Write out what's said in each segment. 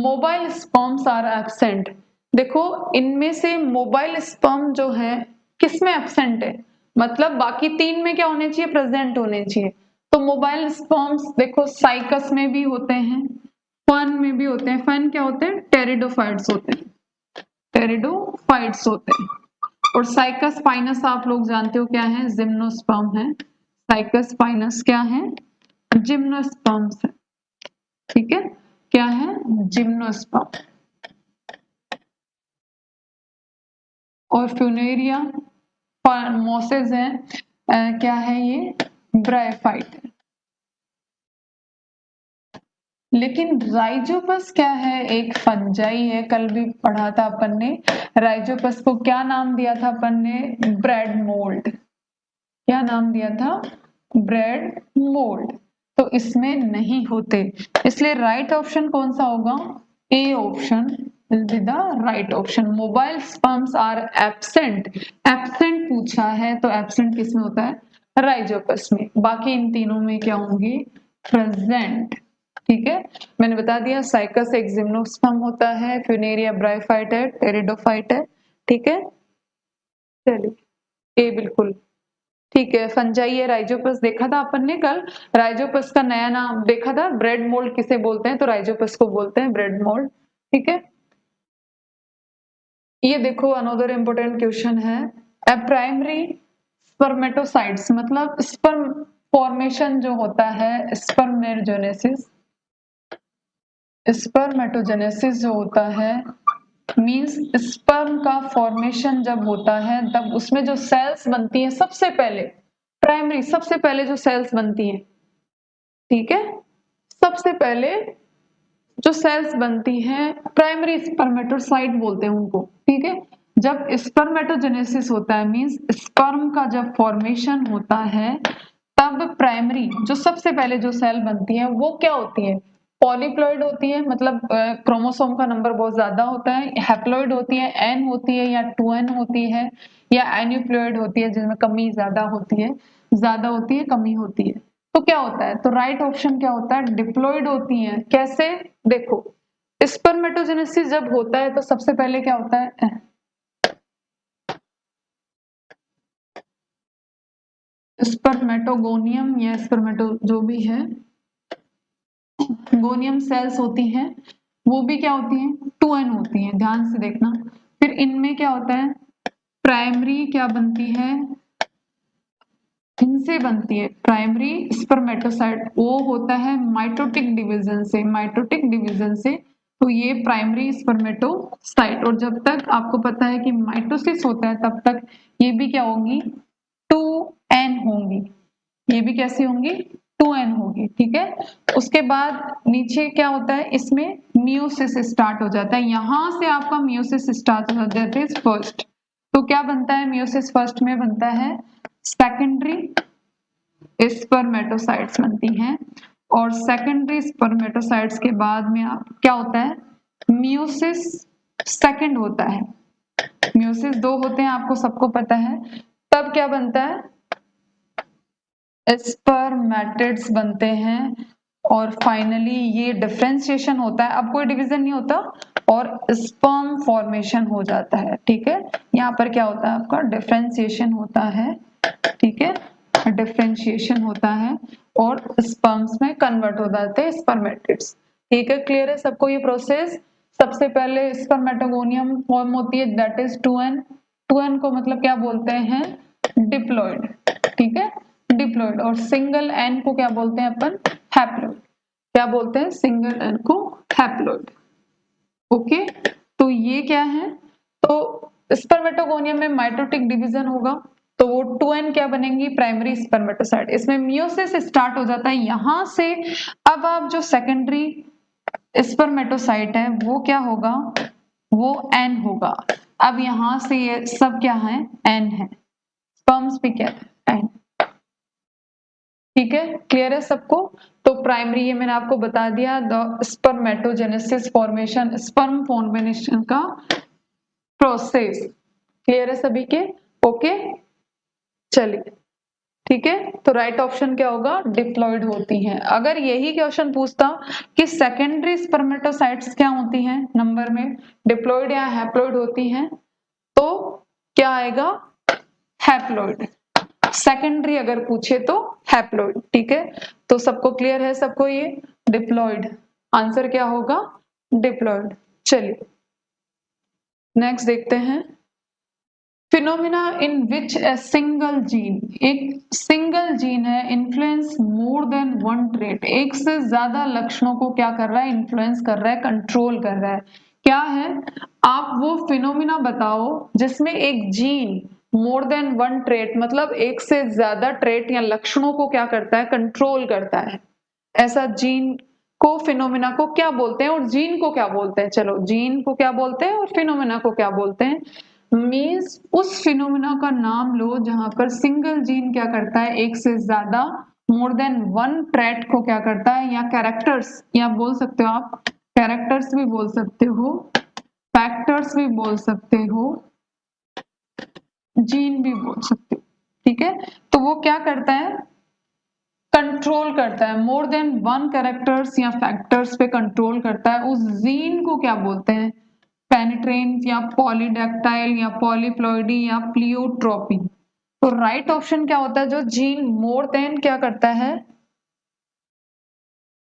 Mobile sperms are absent. देखो इनमें से मोबाइल स्पर्म जो है किसमें एब्सेंट है, मतलब बाकी 3 में क्या होने चाहिए, प्रेजेंट होने चाहिए। तो मोबाइल स्पर्म्स देखो साइकस में भी होते हैं, फर्न में भी होते हैं। फर्न क्या होते हैं, टेरिडोफाइट्स होते हैं, टेरिडोफाइट्स होते हैं। और साइकस फाइनस आप लोग जानते हो क्या है, जिम्नोस्पर्म है। साइकस फाइनस क्या है, जिम्नोस्पर्म्स है। ठीक है, क्या है, जिम्नोस्पर्म। और फ्यूनेरिया मोसेस है, क्या है ये, ब्रायोफाइट है। लेकिन राइजोपस क्या है, एक फंजाई है। कल भी पढ़ा था अपन ने, राइजोपस को क्या नाम दिया था अपन ने, ब्रेड मोल्ड। क्या नाम दिया था, ब्रेड मोल्ड। तो इसमें नहीं होते, इसलिए राइट ऑप्शन कौन सा होगा, A option will be the right option. Mobile sperms are absent, absent पूछा है तो एब्सेंट किसमें होता है, राइजोपस में। बाकी इन तीनों में क्या होंगे, प्रेजेंट। ठीक है, मैंने बता दिया साइकस एक जिम्नोस्पर्म होता है, फ्यूनेरिया ब्रायोफाइट है, टेरिडोफाइट है। ठीक है, चलिए ए बिल्कुल ठीक है। फंजाई है, राइजोपस देखा था अपन ने कल। राइजोपस का नया नाम देखा था, ब्रेड मोल्ड किसे बोलते हैं, तो राइजोपस को बोलते हैं ब्रेड मोल्ड। ठीक है, ये देखो अनदर इंपॉर्टेंट क्वेश्चन है, ए प्राइमरी स्पर्मेटोसाइट्स मतलब स्पर्म फॉर्मेशन जो होता है, स्पर्मेटोजेनेसिस, स्पर्मेटोजेनेसिस जो होता है मींस स्पर्म का फॉर्मेशन जब होता है तब उसमें जो सेल्स बनती है सबसे पहले, प्राइमरी सबसे पहले जो सेल्स बनती है, ठीक है, सबसे पहले जो सेल्स बनती हैं प्राइमरी स्पर्मेटोसाइट बोलते हैं उनको। ठीक है, जब स्पर्मेटोजेनेसिस होता है मींस स्पर्म का जब फॉर्मेशन होता है तब प्राइमरी जो सबसे पहले जो सेल बनती है वो क्या होती है, पॉलीप्लॉइड होती है, मतलब क्रोमोसोम का नंबर बहुत ज्यादा होता है। हैप्लॉइड होती है, एन होती है या 2n होती है, या एन्यूप्लॉइड होती है जिसमें कमी ज्यादा होती है, ज्यादा होती है कमी होती है। तो क्या होता है, तो राइट ऑप्शन क्या होता है, डिप्लॉइड होती है। कैसे, देखो स्पर्मेटोजेनेसिस जब होता है तो सबसे पहले क्या होता है, स्पर्मेटोगोनियम या स्पर्मेटो जो भी है, गोनियम सेल्स होती हैं, वो भी क्या होती हैं, 2n होती हैं, ध्यान से देखना। फिर इनमें क्या होता है, प्राइमरी क्या बनती है, इनसे बनती है प्राइमरी स्पर्मेटोसाइट, वो होता है माइटोटिक डिवीजन से, माइटोटिक डिवीजन से। तो ये प्राइमरी स्पर्मेटोसाइट, और जब तक आपको पता है कि माइटोसिस होता है तब तक ये भी क्या होंगी, 2n होंगी, ये भी कैसी होंगी, 2n होगी। ठीक है, उसके बाद नीचे क्या होता है, इसमें मियोसिस स्टार्ट हो जाता है, यहां से आपका मियोसिस स्टार्ट हो जाता है, दैट इज फर्स्ट। तो क्या बनता है, मियोसिस फर्स्ट में बनता है सेकेंडरी स्पर्मेटोसाइट्स बनती हैं, और सेकेंडरी स्पर्मेटोसाइट्स के बाद में आप क्या होता है, मियोसिस सेकेंड होता है। मियोसिस 2 होते हैं, आपको सबको पता है। तब क्या बनता है, स्पर्मेटिड्स बनते हैं, और फाइनली ये डिफरेंशिएशन होता है, अब कोई डिवीजन नहीं होता, और स्पर्म फॉर्मेशन हो जाता है। ठीक है, यहाँ पर क्या होता है, आपका डिफरेंशिएशन होता है। ठीक है, डिफरेंशिएशन होता है और स्पर्म्स में कन्वर्ट हो जाते हैं स्पर्मेटिड्स। ठीक है, क्लियर है सबको ये प्रोसेस। सबसे पहले स्पर्मेटोगोनियम फॉर्म होती है, दैट इज 2n। 2n को मतलब क्या बोलते हैं, डिप्लॉइड। ठीक है, डिप्लॉइड। और सिंगल एन को क्या बोलते हैं अपन, हैप्लॉइड। क्या बोलते हैं, सिंगल एन को हैप्लॉइड। ओके, तो ये क्या है, तो स्पर्मेटोगोनियम में माइटोटिक डिवीजन होगा तो वो 2n क्या बनेंगी, प्राइमरी स्पर्मेटोसाइट। इसमें मियोसिस स्टार्ट हो जाता है यहां से। अब आप जो सेकेंडरी स्पर्मेटोसाइट है वो क्या होगा, वो n होगा। अब यहां से ये सब क्या है, n है, स्पर्म्स भी क्या है, n। ठीक है, क्लियर है सबको। तो प्राइमरी ये मैंने आपको बता दिया, the spermatogenesis formation, sperm formation का प्रोसेस। क्लियर है सभी के, ओके चलिए। ठीक है, तो राइट ऑप्शन क्या होगा, डिप्लॉयड होती हैं। अगर यही क्वेश्चन पूछता कि सेकेंडरी स्पर्मेटोसाइट्स क्या होती हैं, नंबर में डिप्लॉयड या हैप्लॉयड होती हैं, तो क्या आएगा, हैप्लॉयड। सेकेंडरी अगर पूछे तो हैप्लॉयड। ठीक है, तो सबको क्लियर है, सबको ये डिप्लॉयड आंसर क्या होगा, डिप्लॉयड। चलिए नेक्स्ट देखते हैं, phenomena in which a single gene, एक सिंगल जीन है, influence more than one trait, एक से ज्यादा लक्षणों को क्या कर रहा है, इन्फ्लुएंस कर रहा है, कंट्रोल कर रहा है। क्या है, आप वो फिनोमिना बताओ जिसमें एक gene more than one trait, मतलब एक से ज्यादा ट्रेट या लक्षणों को क्या करता है, कंट्रोल करता है। ऐसा जीन को, फिनोमिना को क्या बोलते हैं, और जीन को क्या बोलते हैं, चलो जीन को क्या बोलते हैं और फिनोमिना को क्या बोलते हैं। मीन्स उस फिनोमिना का नाम लो जहां पर सिंगल जीन क्या करता है, एक से ज्यादा मोर देन वन ट्रेट को क्या करता है, या कैरेक्टर्स, या बोल सकते हो आप कैरेक्टर्स भी बोल सकते हो, फैक्टर्स भी बोल सकते हो, जीन भी बोल सकते हो। ठीक है, तो वो क्या करता है, कंट्रोल करता है, मोर देन वन कैरेक्टर्स या फैक्टर्स पे कंट्रोल करता है। उस जीन को क्या बोलते हैं, पेनिट्रेंट या पॉलीडेक्टाइल या पॉलीप्लॉइडी या प्लियोट्रोपी। तो राइट ऑप्शन क्या होता है, जो जीन मोर देन क्या करता है,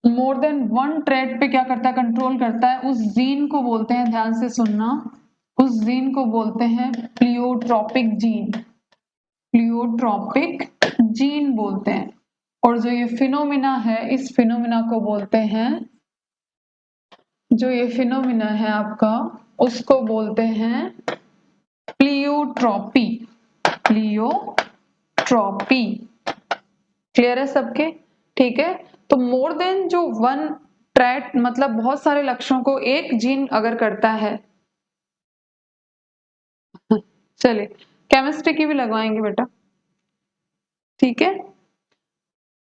मोर देन वन ट्रेट पे क्या करता है, कंट्रोल करता है, उस जीन को बोलते हैं, ध्यान से सुनना, उस जीन को बोलते हैं प्लियोट्रोपिक जीन, प्लियोट्रोपिक जीन बोलते हैं। और जो ये फिनोमिना है, इस फिनोमिना को बोलते हैं, जो ये फिनोमिना है आपका, उसको बोलते हैं प्लियोट्रोपी, प्लियोट्रोपी। क्लियर है सबके, ठीक है। तो मोर देन जो वन ट्रेट, मतलब बहुत सारे लक्षणों को एक जीन अगर करता है, चलिए केमिस्ट्री की भी लगवाएंगे बेटा, ठीक है।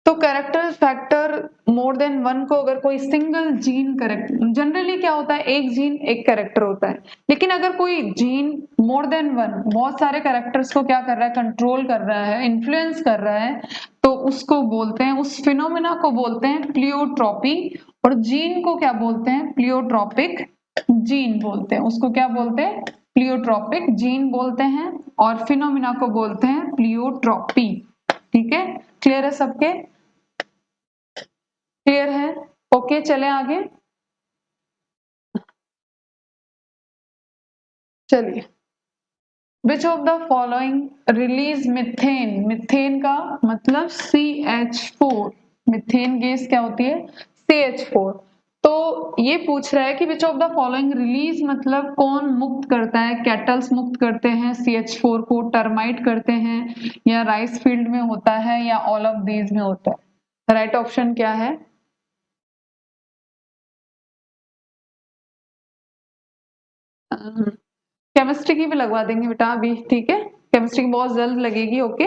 तो character factor more than one को अगर कोई सिंगल जीन करेक्ट, जनरली क्या होता है, एक जीन एक कैरेक्टर होता है, लेकिन अगर कोई जीन मोर देन वन बहुत सारे कैरेक्टर्स को क्या कर रहा है, कंट्रोल कर रहा है, इन्फ्लुएंस कर रहा है, तो उसको बोलते हैं, उस फिनोमिना को बोलते हैं प्लियोट्रोपी। और जीन को क्या बोलते हैं, प्लियोट्रोपिक जीन बोलते हैं, उसको क्या बोलते हैं, प्लियोट्रोपिक जीन बोलते हैं, और फिनोमिना को बोलते हैं प्लियोट्रोपी। ठीक है, क्लियर है सबके, क्लियर है, ओके चले आगे। चलिए, which of the following release methane, methane का मतलब CH4, मिथेन गैस क्या होती है, CH4। तो ये पूछ रहा है कि which of the following release मतलब कौन मुक्त करता है, कैटल्स मुक्त करते हैं CH4 को, टर्माइट करते हैं, या राइस फील्ड में होता है, या ऑल ऑफ दीज में होता है। राइट ऑप्शन क्या है, केमिस्ट्री की भी लगवा देंगे बेटा अभी, ठीक है, केमिस्ट्री की बहुत जल्द लगेगी, ओके।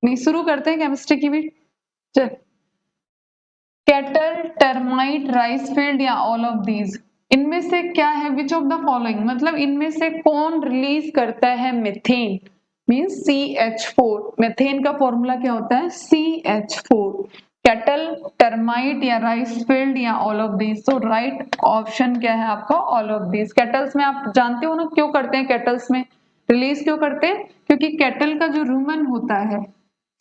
नहीं, शुरू करते हैं केमिस्ट्री की भी। चल, कैटल, टर्माइट, राइस फील्ड या ऑल ऑफ दीज, इनमें से क्या है, विच ऑफ द फॉलोइंग मतलब इनमें से कौन रिलीज करता है मिथेन, मींस CH4। मिथेन का फॉर्मूला क्या होता है, CH4। कैटल, टर्माइट या राइस फील्ड या ऑल ऑफ दीज। तो राइट ऑप्शन क्या है आपका, ऑल ऑफ दीज। कैटल्स में आप जानते हो ना क्यों करते हैं, कैटल्स में रिलीज क्यों करते हैं, क्योंकि कैटल का जो रूमन होता है,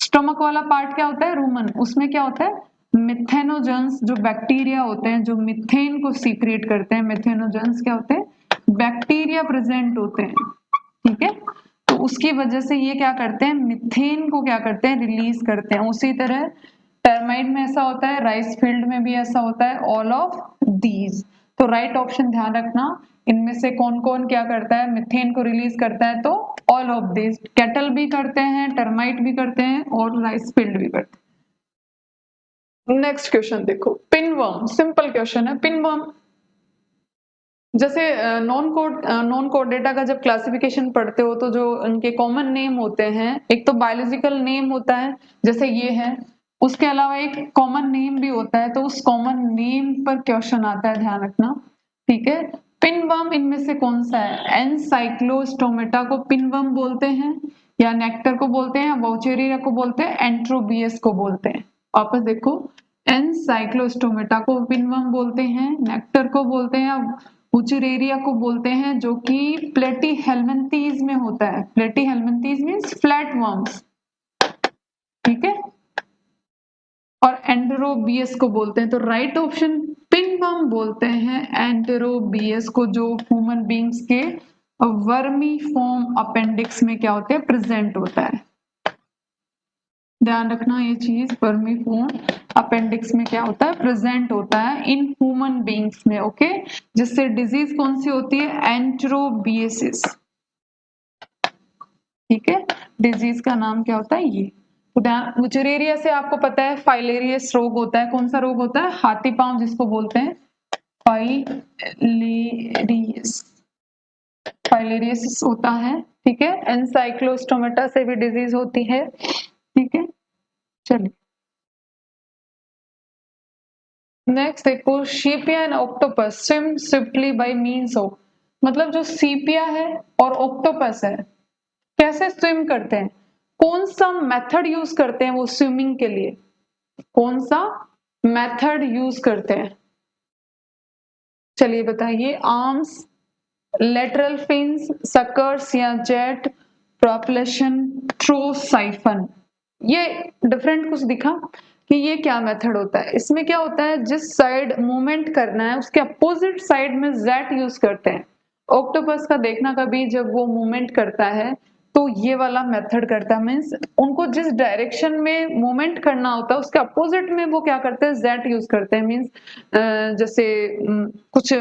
स्टोमक वाला पार्ट क्या होता है, रूमन, उसमें क्या होता है, मिथेनोजेंस जो बैक्टीरिया होते हैं जो मिथेन को सीक्रेट करते हैं, मिथेनोजेंस क्या होते हैं, बैक्टीरिया प्रेजेंट होते हैं। ठीक है, तो उसकी वजह से ये क्या करते हैं, मिथेन को क्या करते हैं, रिलीज करते हैं। उसी तरह टर्माइट में ऐसा होता है, राइस फील्ड में भी ऐसा होता है, ऑल ऑफ दीज। तो राइट ऑप्शन ध्यान रखना, इनमें से कौन कौन क्या करता है, मिथेन को रिलीज करता है, तो ऑल ऑफ दिस, कैटल भी करते हैं, टर्माइट भी करते हैं, और राइस फील्ड भी करते हैं। नेक्स्ट क्वेश्चन देखो, पिनवर्म, सिंपल क्वेश्चन है। पिनवर्म जैसे नॉन कोड डेटा का जब क्लासिफिकेशन पढ़ते हो तो जो उनके कॉमन नेम होते हैं, एक तो बायोलॉजिकल नेम होता है जैसे ये है, उसके अलावा एक कॉमन नेम भी होता है, तो उस कॉमन नेम पर क्वेश्चन आता है, ध्यान रखना। ठीक है, पिनवर्म इनमें से कौन सा है, एनसाइक्लोस्टोमेटा को पिनवर्म बोलते हैं, या नेक्टर को बोलते हैं, वाउचेरिया को बोलते हैं, एंट्रोबियस को बोलते हैं। वापस देखो, एनसाइक्लोस्टोमेटा को पिनवर्म बोलते हैं, नेक्टर को बोलते हैं, वुचेरिया को बोलते हैं जो कि प्लेटीहेल्मिन्थीज में होता है। प्लेटीहेल्मिन्थीज मींस फ्लैट वर्म्स, ठीक है। और एंटेरोबियस को बोलते हैं, तो राइट ऑप्शन पिनवर्म बोलते हैं एंटेरोबियस को, जो ह्यूमन बींग्स के वर्मी फॉर्म अपेंडिक्स में क्या होते हैं, प्रेजेंट होता है। ध्यान रखना ये चीज, वर्मी फॉर्म अपेंडिक्स में क्या होता है, प्रेजेंट होता है इन ह्यूमन बींग्स में, ओके। जिससे डिजीज कौन सी होती है, एंटेरोबियसिस, ठीक है। डिजीज का नाम क्या होता है, ये। वुचेरिया से आपको पता है फाइलेरियस रोग होता है। कौन सा रोग होता है, हाथी पांव जिसको बोलते हैं, फाइलेरियस होता है, ठीक है। एनसाइक्लोस्टोमेटा से भी डिजीज होती है, ठीक है। चलिए नेक्स्ट देखो, sepia and octopus swim swiftly by means of, मतलब जो सीपिया है और ऑक्टोपस है कैसे स्विम करते हैं, कौन सा मेथड यूज करते हैं वो स्विमिंग के लिए, कौन सा मेथड यूज करते हैं, चलिए बताइए। आर्म्स, लेटरल फिन्स, सकर्स या जेट प्रोपल्शन, थ्रो, साइफन। ये डिफरेंट कुछ दिखा कि ये क्या मेथड होता है। इसमें क्या होता है, जिस साइड मूवमेंट करना है उसके अपोजिट साइड में जेट यूज करते हैं। ऑक्टोपस का देखना कभी जब वो मूवमेंट करता है तो ये वाला मेथड करता है, मीन्स उनको जिस डायरेक्शन में मूवमेंट करना होता है उसके अपोजिट में वो क्या करते हैं, जेट यूज करते हैं। मीन्स जैसे कुछ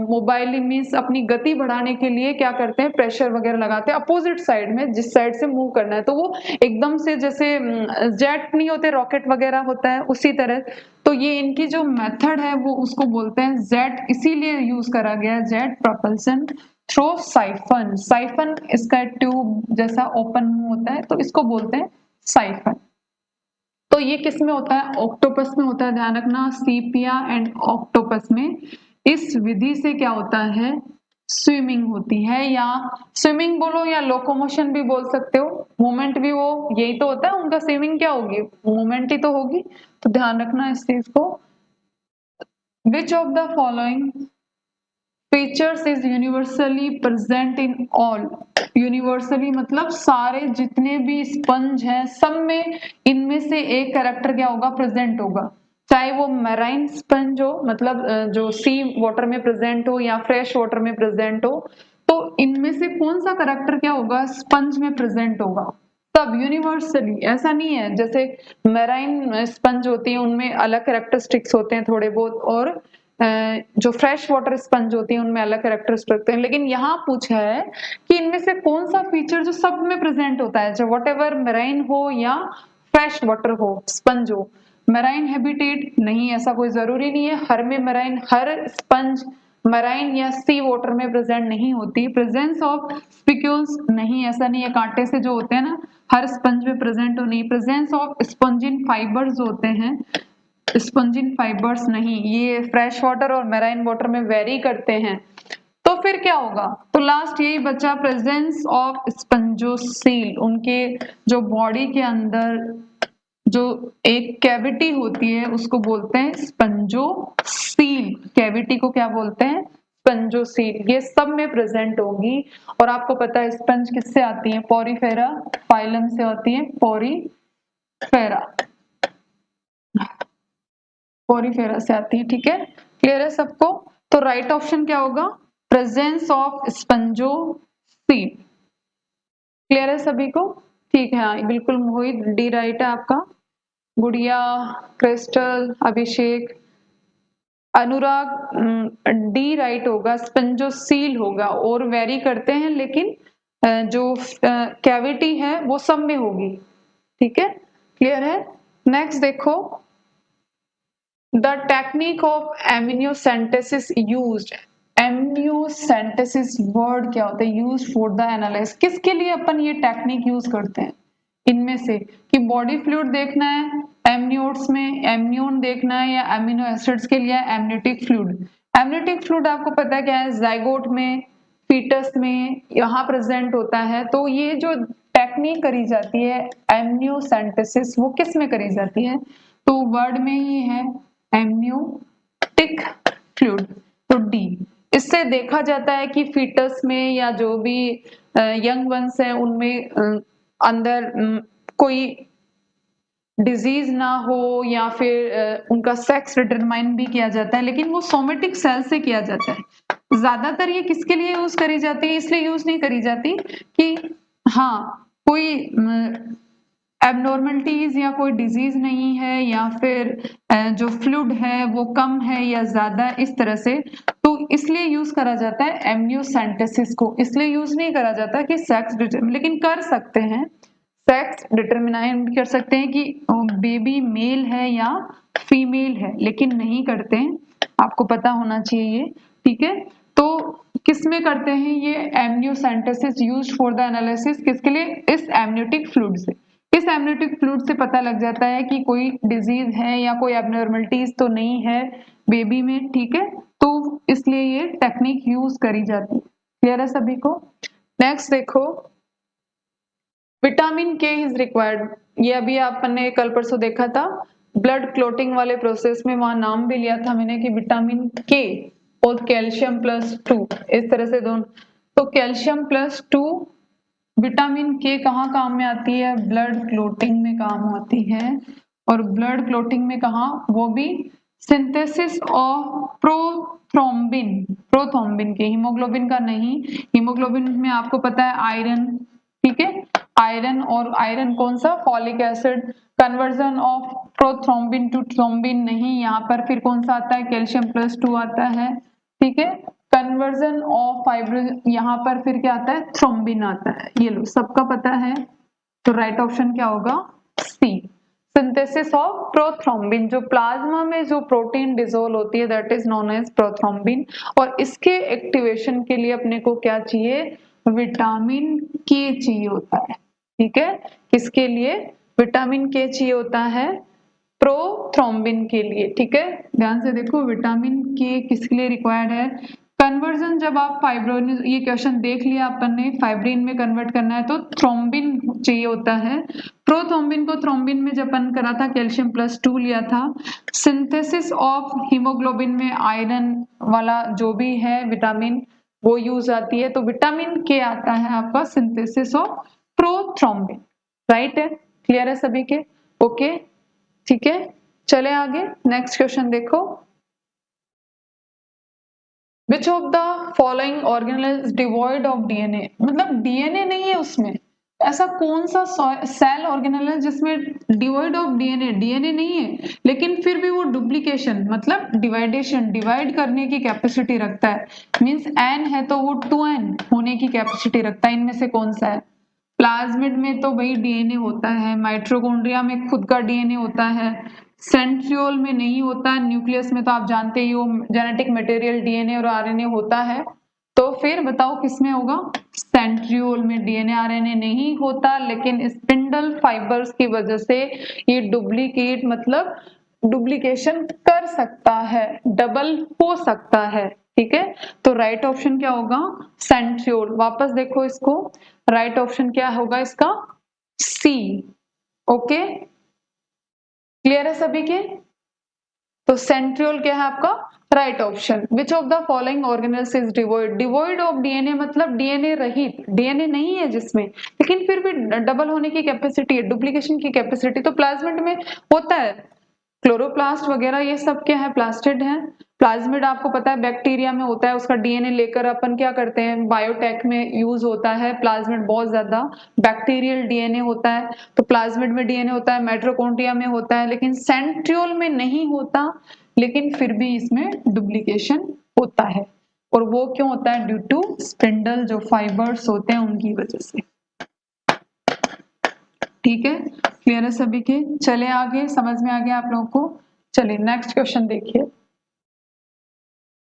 मोबाइल मीन्स अपनी गति बढ़ाने के लिए क्या करते हैं, प्रेशर वगैरह लगाते हैं अपोजिट साइड में, जिस साइड से मूव करना है। तो वो एकदम से जैसे जेट नहीं होते, रॉकेट वगैरह होता है उसी तरह। तो ये इनकी जो मेथड है वो उसको बोलते हैं जेट, इसीलिए यूज करा गया है jet propulsion through siphon. Siphon इसका ट्यूब जैसा ओपन मुंह होता है, तो इसको बोलते हैं साइफन। तो ये किस में होता है, ऑक्टोपस में होता है। ध्यान रखना, सीपिया एंड ऑक्टोपस में इस विधि से क्या होता है, स्विमिंग होती है, या स्विमिंग बोलो या लोकोमोशन भी बोल सकते हो, मूवमेंट भी वो यही तो होता है उनका। स्विमिंग क्या होगी, मूवमेंट ही तो होगी। तो ध्यान रखना इस चीज को। Which of the following features is universally present in all, universally मतलब सारे जितने भी स्पंज हैं सब में इनमें से एक कैरेक्टर क्या होगा, प्रेजेंट होगा। चाहे वो मैराइन स्पंज हो, मतलब जो सी वाटर में प्रेजेंट हो या फ्रेश वाटर में प्रेजेंट हो, तो इनमें से कौन सा कैरेक्टर क्या होगा, स्पंज में प्रेजेंट होगा। तब यूनिवर्सली, ऐसा नहीं है जैसे मैराइन स्पंज होती है उनमें अलग कैरेक्टरिस्टिक्स होते हैं थोड़े बहुत, और जो फ्रेश वाटर स्पंज होती है उनमें अलग कैरेक्टरिस्टिक्स होते हैं। लेकिन यहाँ पूछा है कि इनमें से कौन सा फीचर जो सब में प्रेजेंट होता है, चाहे व्हाटएवर मैराइन हो या फ्रेश वाटर हो, स्पंज हो। मैराइन हैबिटेट नहीं, ऐसा कोई जरूरी नहीं है हर में मैराइन, हर स्पंज मैराइन या सी वाटर में प्रेजेंट नहीं होती। प्रेजेंस ऑफ स्पिक्यूल्स नहीं, ऐसा नहीं है कांटे से जो होते हैं ना हर स्पंज में प्रेजेंट हो नहीं। प्रेजेंस ऑफ स्पंजिन फाइबर्स होते हैं, स्पंजिन फाइबर्स नहीं, ये फ्रेश वाटर और मैराइन वाटर में वेरी करते हैं। तो फिर क्या होगा, तो लास्ट यही बचा, प्रेजेंस ऑफ स्पंजोसील, उनके जो बॉडी के अंदर जो एक कैविटी होती है उसको बोलते हैं स्पंजोसील। कैविटी को क्या बोलते हैं, स्पंजोसील। ये सब में प्रेजेंट होगी। और आपको पता है स्पंज किससे आती है, पोरीफेरा फाइलम से आती है, पोरीफेरा, पोरीफेरा से आती है, ठीक है। क्लियर है सबको। तो राइट ऑप्शन क्या होगा, प्रेजेंस ऑफ स्पंजोसील। क्लियर है सभी को, ठीक है। हाँ बिल्कुल मोहित, डी राइट है आपका। गुड़िया, क्रिस्टल, अभिषेक, अनुराग, डी राइट होगा, स्पंजोसील होगा। और वेरी करते हैं लेकिन जो कैविटी है वो सब में होगी, ठीक है। क्लियर है। नेक्स्ट देखो, the technique of amniocentesis used, amniocentesis word क्या होता है, यूज्ड फॉर द एनालाइज, किसके लिए अपन ये टेक्निक यूज करते हैं इनमें से, कि बॉडी फ्लूइड देखना है एमनियोट्स में, एमनियोन देखना है, या एमिनो एसिड्स के लिए एमनियोटिक फ्लूइड। एमनियोटिक फ्लूइड आपको पता है क्या है, जाइगोट में फीटस में यहाँ प्रेजेंट होता है। तो ये जो टेक्निक करी जाती है एमनियोसेंटेसिस, वो किस में करी जाती है? तो वर्ड में ही है एमनियोटिक फ्लूइड, तो डी। इससे देखा जाता है कि फीटस में या जो भी यंग वंस है उनमें अंदर कोई डिजीज ना हो या फिर उनका सेक्स डिटरमाइन भी किया जाता है, लेकिन वो सोमेटिक सेल से किया जाता है। ज्यादातर ये किसके लिए यूज करी जाती है? इसलिए यूज नहीं करी जाती कि हाँ कोई एबनॉर्मलिटीज या कोई डिजीज नहीं है या फिर जो फ्लूइड है वो कम है या ज्यादा, इस तरह से। तो इसलिए यूज करा जाता है एमनियोसेंटेसिस को, इसलिए यूज नहीं करा जाता कि सेक्स डिटरमिन, लेकिन कर सकते हैं सेक्स डिटरमिनाइन कर सकते हैं कि बेबी मेल है या फीमेल है, लेकिन नहीं करते हैं। आपको पता होना चाहिए ये, ठीक है। तो किस में करते हैं ये amniocentesis used for the analysis, किसके लिए? इस एमनियोटिक फ्लूइड से। इस एमनियोटिक फ्लूइड से पता लग जाता है कि कोई डिजीज है या कोई एबनॉर्मलिटीज तो नहीं है बेबी में, ठीक है। तो इसलिए ये टेक्निक यूज करी जाती है। क्लियर है सभी को? नेक्स्ट देखो, विटामिन के इज रिक्वायर्ड। ये अभी आपने कल परसों देखा था ब्लड क्लोटिंग वाले प्रोसेस में, वहां नाम भी लिया था मैंने कि विटामिन के और कैल्शियम +2, इस तरह से दोनों। तो कैल्शियम +2 विटामिन के कहाँ काम में आती है? ब्लड क्लोटिंग में काम आती है। और ब्लड क्लोटिंग में कहाँ? वो भी सिंथेसिस ऑफ प्रोथ्रोम्बिन, प्रोथ्रोम्बिन के, हीमोग्लोबिन का नहीं। हीमोग्लोबिन में आपको पता है आयरन, ठीक है, आयरन। और आयरन कौन सा? Folic acid. Conversion of prothrombin to thrombin नहीं, यहाँ पर फिर कौन सा आता है? कैल्शियम +2 आता है, ठीक है। कन्वर्जन ऑफ फाइब्रिन, यहाँ पर फिर क्या आता है? थ्रोम्बिन आता है। ये लो सबका पता है, तो राइट ऑप्शन क्या होगा? C, synthesis of prothrombin. जो प्लाज्मा में जो प्रोटीन डिसोल्व होती है that is known as prothrombin. और इसके एक्टिवेशन के लिए अपने को क्या चाहिए? विटामिन के चाहिए होता है, ठीक है। किसके लिए विटामिन के चाहिए होता है? प्रोथ्रोम्बिन के लिए, ठीक है। ध्यान से देखो, विटामिन के किसके लिए रिक्वायर्ड है? कन्वर्जन, जब आप फाइब्रोइन, ये क्वेश्चन देख लिया अपन ने, फाइब्रिन में कन्वर्ट करना है तो थ्रोम्बिन चाहिए होता है। प्रोथ्रोम्बिन को थ्रोम्बिन में जब अपन करा था कैल्शियम +2 लिया था। सिंथेसिस ऑफ हीमोग्लोबिन में आयरन वाला जो भी है विटामिन वो यूज आती है। तो विटामिन के आता है आपका सिंथेसिस ऑफ प्रोथ्रोम्बिन, राइट है। क्लियर है सभी के? ओके, ठीक है। चले आगे, नेक्स्ट क्वेश्चन देखो। Which of the following organelle is devoid of DNA? मतलब DNA नहीं है उसमें। ऐसा कौन सा सेल ऑर्गेनल है जिसमें डिवाइड ऑफ डीएनए, डीएनए नहीं है लेकिन फिर भी वो डुप्लीकेशन मतलब डिवाइडेशन, डिवाइड करने की कैपेसिटी रखता है। मींस एन है तो वो 2n होने की कैपेसिटी रखता है। इनमें से कौन सा है? प्लाज्मिड में तो वही डीएनए होता है, माइटोकॉन्ड्रिया में खुद का डीएनए होता है, सेंट्रियोल में नहीं होता, न्यूक्लियस में तो आप जानते ही हो जेनेटिक मटेरियल डीएनए और आरएनए होता है। तो फिर बताओ किसमें होगा? सेंट्रियोल में डीएनए आरएनए नहीं होता, लेकिन स्पिंडल फाइबर्स की वजह से ये डुप्लीकेट मतलब डुप्लीकेशन कर सकता है, डबल हो सकता है, ठीक है। तो राइट ऑप्शन क्या होगा? सेंट्रियोल। वापस देखो इसको, राइट ऑप्शन क्या होगा इसका? सी। ओके, क्लियर है सभी के? तो सेंट्रियोल क्या है आपका right option. Which of the following organelles is devoid? Devoid of DNA मतलब डीएनए रहित, डीएनए नहीं है जिसमें, लेकिन फिर भी डबल होने की कैपेसिटी है, डुप्लीकेशन की कैपेसिटी तो प्लाज्मिड में होता है। क्लोरोप्लास्ट वगैरह ये सब क्या है? प्लास्टिड है। प्लाज्मिड आपको पता है बैक्टीरिया में होता है, उसका डीएनए लेकर अपन क्या करते हैं, बायोटेक में यूज होता है प्लाज्मिड बहुत ज्यादा। बैक्टीरियल डीएनए होता है, तो प्लाज्मिड में डीएनए होता है, माइटोकॉन्ड्रिया में होता है, लेकिन सेंट्रियोल में नहीं होता, लेकिन फिर भी इसमें डुप्लीकेशन होता है। और वो क्यों होता है? ड्यू टू स्पिंडल, जो फाइबर्स होते हैं उनकी वजह से, ठीक है। क्लियर है सभी के? चले आगे, समझ में आ गया आप लोगों को? चलिए नेक्स्ट क्वेश्चन देखिए।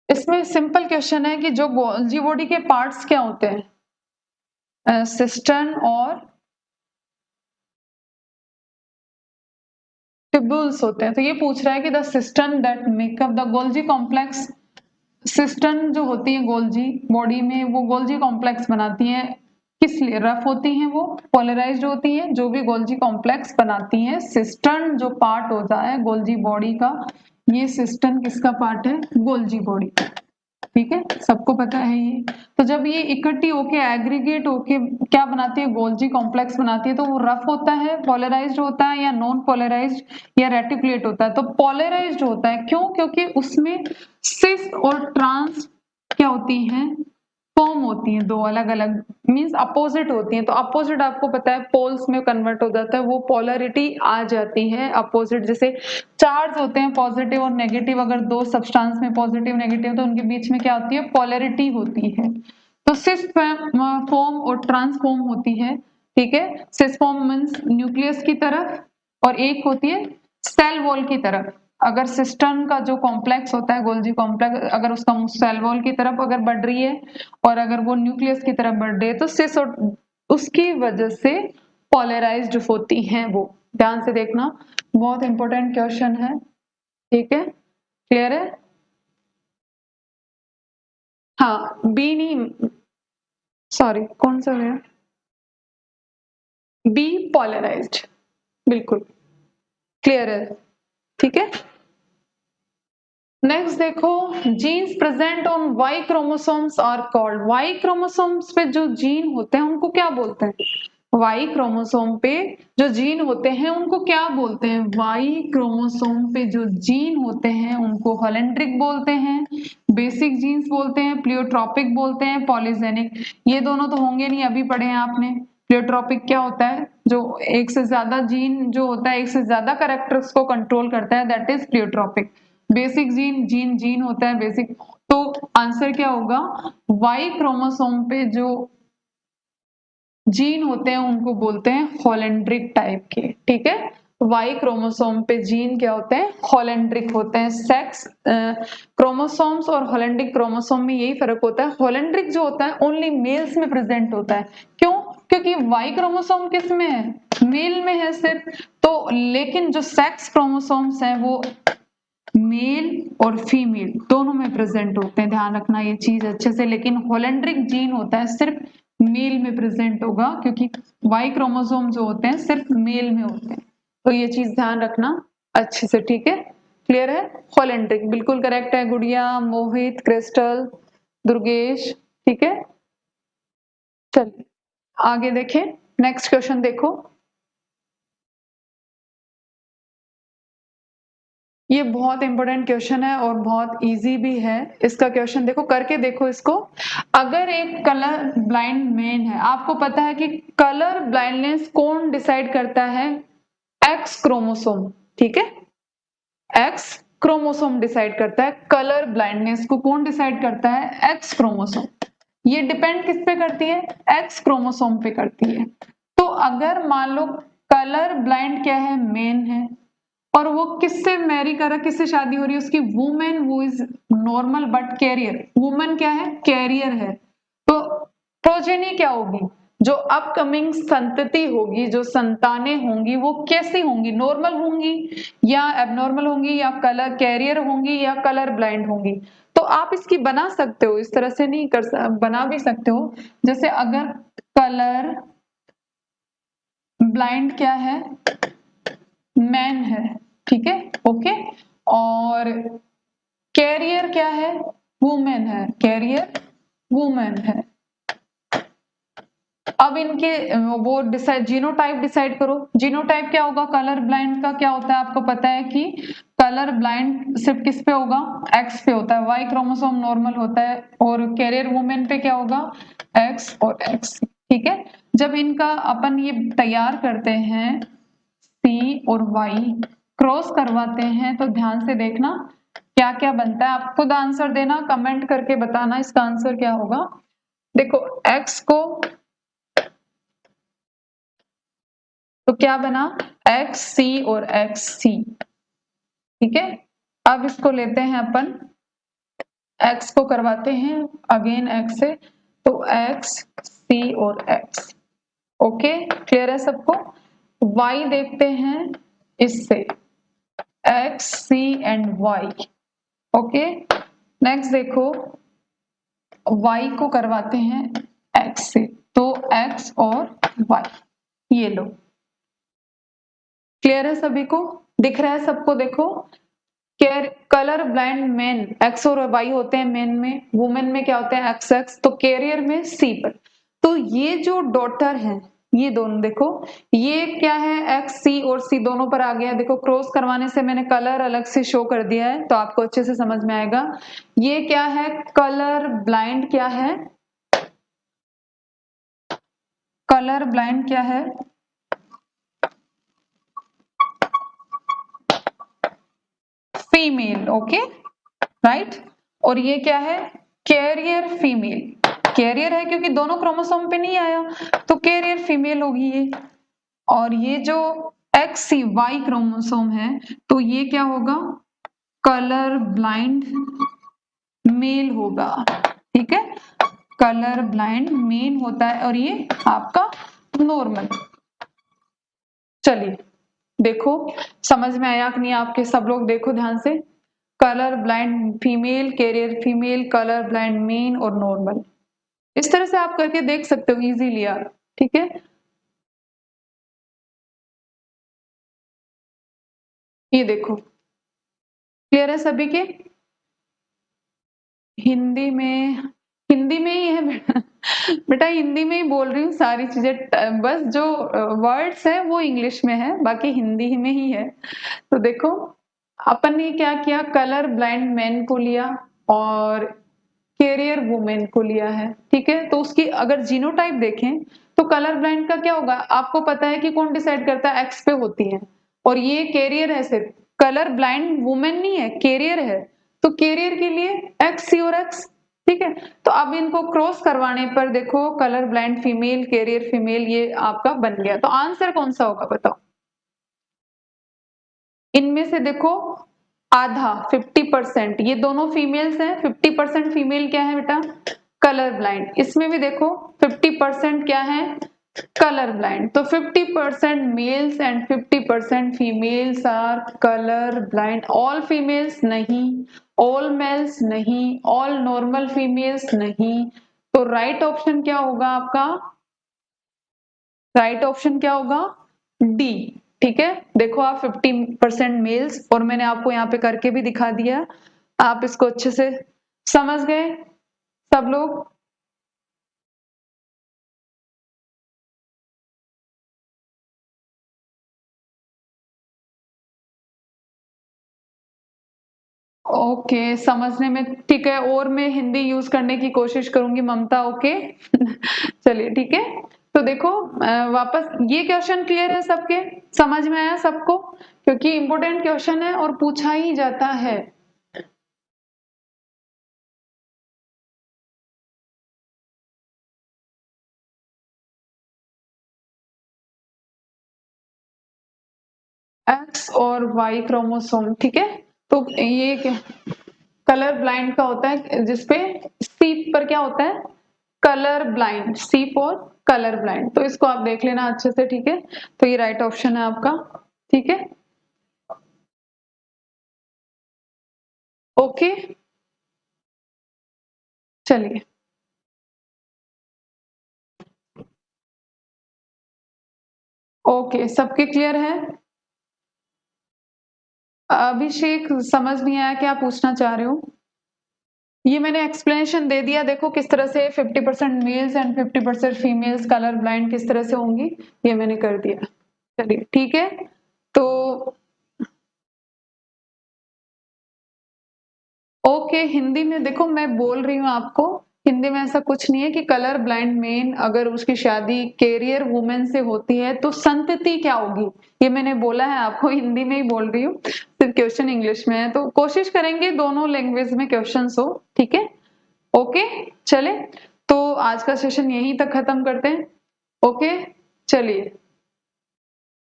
इसमें सिंपल क्वेश्चन है कि जो गोल्जी बॉडी के पार्ट्स क्या होते हैं? सिस्टर्न और ट्यूब्यूल्स होते हैं। तो ये पूछ रहा है कि the cistern that make up the Golgi complex cistern जो होती है गोल्जी बॉडी में, वो गोल्जी कॉम्प्लेक्स बनाती हैं। किस लिए रफ होती हैं, वो पोलराइज्ड होती हैं। जो भी गोल्जी कॉम्प्लेक्स बनाती हैं, सिस्टन जो पार्ट होता है गोल्जी बॉडी का, ये सिस्टन किसका पार्ट है, गोल्जी बॉडी। ठीक है, सबको पता है ये। तो जब ये इकट्ठी होके एग्रीगेट होके क्या बनाती है, गोल्जी कॉम्प्लेक्स बनाती है, तो वो रफ होता है, पोलराइज्ड होता है, या नॉन पोलराइज्ड या रेटिकुलेट होता है। तो पोलराइज्ड होता है, क्यों, क्योंकि उसमें सिस और ट्रांस क्या होती हैं, फॉर्म होती हैं, दो अलग अलग, मींस अपोजिट होती हैं। तो अपोजिट आपको पता है पोल्स में कन्वर्ट हो जाता है, वो पोलरिटी आ जाती है अपोजिट। जैसे चार्ज होते हैं पॉजिटिव और नेगेटिव, अगर दो सब्सटेंस में पॉजिटिव नेगेटिव, तो उनके बीच में क्या होती है, पोलरिटी होती है। तो सिस फॉर्म और ट्रांसफॉर्म होती है। ठीक है, सिस फॉर्म मींस न्यूक्लियस की तरफ, और एक होती है सेल वॉल की तरफ। अगर सिस्टम का जो कॉम्प्लेक्स होता है गोल्जी कॉम्प्लेक्स, अगर उसका सेल वॉल की तरफ अगर बढ़ रही है और अगर वो न्यूक्लियस की तरफ बढ़ रही है, तो सिस और उसकी वजह से पोलराइज्ड होती हैं वो। ध्यान से देखना, बहुत इंपॉर्टेंट क्वेश्चन है। ठीक है, क्लियर है। हाँ, बी नहीं, सॉरी, कौन सा है, बी पोलराइज्ड, बिल्कुल क्लियर है। ठीक है, नेक्स्ट देखो, genes present on Y chromosomes are called. Y chromosomes पे जो जीन होते हैं उनको क्या बोलते हैं, वाई क्रोमोसोम पे जो जीन होते हैं उनको क्या बोलते हैं, वाई क्रोमोसोम पे जो जीन होते हैं उनको होलेंड्रिक बोलते हैं, बेसिक जीन्स बोलते हैं, प्लियोट्रॉपिक बोलते हैं, पॉलीजेनिक। ये दोनों तो होंगे नहीं, अभी पढ़े हैं आपने। प्लियोट्रॉपिक क्या होता है, जो एक से ज्यादा जीन जो होता है, एक से ज्यादा कैरेक्टर्स को कंट्रोल करता है, that is pleiotropic. Basic gene, gene gene होता है बेसिक। तो आंसर क्या होगा, वाई क्रोमोसोम पे जो जीन होते हैं उनको बोलते हैं होलेंड्रिक टाइप के। ठीक है, वाई क्रोमोसोम पे जीन क्या होते हैं, होलेंड्रिक होते हैं। सेक्स क्रोमोसोम्स और होलेंड्रिक क्रोमोसोम में यही फर्क होता है। होलेंड्रिक जो होता है ओनली मेल्स में प्रेजेंट होता है, क्यों, क्योंकि वाई क्रोमोसोम किस में है, मेल में है सिर्फ। तो लेकिन जो सेक्स क्रोमोसोम्स हैं वो मेल और फीमेल दोनों में प्रेजेंट होते हैं, ध्यान रखना ये चीज अच्छे से। लेकिन होलेंड्रिक जीन होता है सिर्फ मेल में प्रेजेंट होगा, क्योंकि वाई क्रोमोसोम जो होते हैं सिर्फ मेल में होते हैं। तो ये चीज ध्यान रखना अच्छे से। ठीक है, क्लियर है। होलेंड्रिक बिल्कुल करेक्ट है, गुड़िया, मोहित, क्रिस्टल, दुर्गेश। ठीक है, चलिए आगे देखें, नेक्स्ट क्वेश्चन देखो। ये बहुत इंपॉर्टेंट क्वेश्चन है और बहुत इजी भी है। इसका क्वेश्चन देखो, करके देखो इसको। अगर एक कलर ब्लाइंड मैन है, आपको पता है कि कलर ब्लाइंडनेस कौन डिसाइड करता है, एक्स क्रोमोसोम। ठीक है, एक्स क्रोमोसोम डिसाइड करता है कलर ब्लाइंडनेस को। कौन डिसाइड करता है, एक्स क्रोमोसोम। ये डिपेंड किस पे करती है, एक्स क्रोमोसोम पे करती है। तो अगर मान लो कलर ब्लाइंड क्या है, मेन है, और वो किससे मैरी कर रहा, किससे शादी हो रही है उसकी, women who is normal but carrier. Women क्या है, कैरियर है। तो प्रोजेनी क्या होगी, जो अपकमिंग संतति होगी, जो संतानें होंगी, वो कैसी होंगी, नॉर्मल होंगी या एबनॉर्मल होंगी, या कलर कैरियर होंगी, या कलर ब्लाइंड होंगी। तो आप इसकी बना सकते हो, इस तरह से नहीं कर, बना भी सकते हो। जैसे अगर कलर ब्लाइंड क्या है, मैन है, ठीक है, ओके, और कैरियर क्या है, वुमेन है, कैरियर वुमेन है। अब इनके वो डिसाइड, जीनोटाइप डिसाइड करो। जीनोटाइप क्या होगा, कलर ब्लाइंड का क्या होता है, आपको पता है कि कलर ब्लाइंड सिर्फ किस पे होगा, एक्स पे होता है, वाई क्रोमोसोम नॉर्मल होता है, और कैरियर वुमेन पे क्या होगा, एक्स और एक्स। ठीक है, जब इनका अपन ये तैयार करते हैं, सी और वाई क्रॉस करवाते हैं, तो ध्यान से देखना क्या क्या बनता है। आप खुद आंसर देना, कमेंट करके बताना इसका आंसर क्या होगा। देखो एक्स को, तो क्या बना, एक्स सी और एक्स सी। ठीक है, अब इसको लेते हैं अपन, एक्स को करवाते हैं अगेन एक्स से, तो एक्स सी और एक्स। ओके, क्लियर है सबको। वाई देखते हैं इससे, X C and Y. Okay, next देखो y को करवाते हैं x से, तो x और y ये लो। क्लियर है सभी को, दिख रहा है सबको? देखो कलर ब्लाइंड मेन एक्स और वाई होते हैं मेन में, वुमेन में क्या होते हैं एक्स एक्स, तो कैरियर में सी पर। तो ये जो डॉटर है ये दोनों देखो, ये क्या है एक्स सी और सी दोनों पर आ गया। देखो क्रॉस करवाने से मैंने कलर अलग से शो कर दिया है तो आपको अच्छे से समझ में आएगा। ये क्या है कलर ब्लाइंड, क्या है कलर ब्लाइंड, क्या है फीमेल, ओके राइट। और ये क्या है कैरियर फीमेल, कैरियर है क्योंकि दोनों क्रोमोसोम पे नहीं आया तो कैरियर फीमेल होगी ये। और ये जो एक्स सी वाई क्रोमोसोम है तो ये क्या होगा कलर ब्लाइंड मेल होगा, ठीक है कलर ब्लाइंड मेल होता है और ये आपका नॉर्मल। चलिए देखो समझ में आया कि नहीं आपके सब लोग, देखो ध्यान से, colour blind female, carrier female, colour blind main और नॉर्मल। इस तरह से आप करके देख सकते हो इजीली आप, ठीक है। ये देखो क्लियर है सभी के? हिंदी में, हिंदी में ही है बेटा बेटा हिंदी में ही बोल रही हूँ सारी चीजें, बस जो वर्ड्स है वो इंग्लिश में है, बाकी हिंदी में ही है। तो देखो अपन ने क्या किया, कलर ब्लाइंड मैन को लिया और कैरियर वुमेन को लिया है, ठीक है। तो उसकी अगर जीनोटाइप देखें तो कलर ब्लाइंड का क्या होगा, आपको पता है कि कौन डिसाइड करता है, एक्स पे होती है। और ये कैरियर है, सिर्फ कलर ब्लाइंड वुमेन नहीं है, कैरियर है। तो कैरियर के लिए एक्स सी और एक्स, ठीक है। तो अब इनको क्रॉस करवाने पर देखो colour blind female, carrier female, ये आपका बन गया। तो आंसर कौन सा होगा बताओ? इनमें से देखो आधा 50%, ये दोनों फीमेल्स हैं, 50% फीमेल क्या है बेटा कलर ब्लाइंड। इसमें भी देखो 50% क्या है कलर ब्लाइंड। तो 50% males and 50% females are colour blind. All females नहीं, ऑल मेल्स नहीं, ऑल नॉर्मल फीमेल्स नहीं। तो राइट ऑप्शन क्या होगा आपका, राइट ऑप्शन क्या होगा डी, ठीक है। देखो आप 50% मेल्स, और मैंने आपको यहाँ पे करके भी दिखा दिया, आप इसको अच्छे से समझ गए सब लोग? ओके समझने में ठीक है, और मैं हिंदी यूज करने की कोशिश करूंगी ममता, ओके चलिए ठीक है। तो देखो वापस ये क्वेश्चन क्लियर है सबके, समझ में आया सबको? क्योंकि इंपॉर्टेंट क्वेश्चन है और पूछा ही जाता है। एक्स और वाई क्रोमोसोम, ठीक है। तो ये कलर ब्लाइंड का होता है जिसपे सी पर क्या होता है colour blind, C for colour blind. तो इसको आप देख लेना अच्छे से, ठीक है। तो ये राइट ऑप्शन है आपका, ठीक है ओके। चलिए ओके सबके क्लियर है? अभिषेक समझ नहीं आया क्या पूछना चाह रहे हो? ये मैंने एक्सप्लेनेशन दे दिया, देखो किस तरह से 50% males and 50% females colour blind किस तरह से होंगी, ये मैंने कर दिया। चलिए ठीक है। तो ओके हिंदी में देखो मैं बोल रही हूँ आपको, हिंदी में ऐसा कुछ नहीं है कि कलर ब्लाइंड मेन अगर उसकी शादी कैरियर वुमेन से होती है तो संतति क्या होगी, ये मैंने बोला है आपको, हिंदी में ही बोल रही हूँ, सिर्फ क्वेश्चन इंग्लिश में है। तो कोशिश करेंगे दोनों लैंग्वेज में क्वेश्चन हो, ठीक है ओके। चले तो आज का सेशन यहीं तक खत्म करते हैं, ओके चलिए।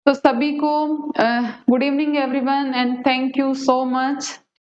तो सभी को good evening everyone and thank you so much.